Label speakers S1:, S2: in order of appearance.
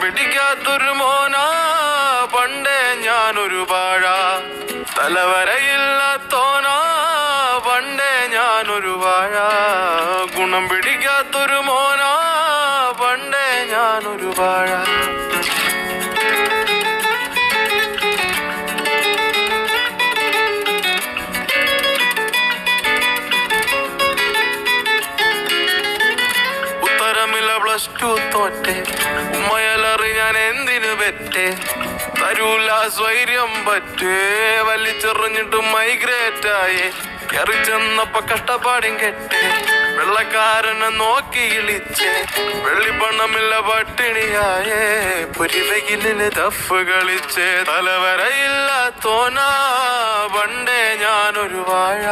S1: പിടിക്കാത്തൊരു മോനാ പണ്ടേ ഞാനൊരു വാഴ. തലവരയില്ലാത്തോനാ പണ്ടേ ഞാനൊരു വാഴ. ഗുണം പിടിക്കാത്തൊരു മോനാ പണ്ടേ ഞാനൊരു വാഴ. +2 തോറ്റെ ഉമ്മയലറി ഞാൻ എന്തിനു പെറ്റേ. തരൂല സ്വൈര്യം പറ്റേ വലിച്ചെറിഞ്ഞിട്ട് മൈഗ്രേറ്റായേ. കയറി ചെന്നപ്പോ കഷ്ടപ്പാടും കെട്ടേ. വെള്ളക്കാരനെ നോക്കി ഇളിച്ചേ. വെള്ളിപ്പണമില്ല പട്ടിണിയായേ. പുരിവെയിലിന് ദഫ് കളിച്ചേ. തലവരയില്ല തോനാ പണ്ടേ ഞാനൊരു വാഴ.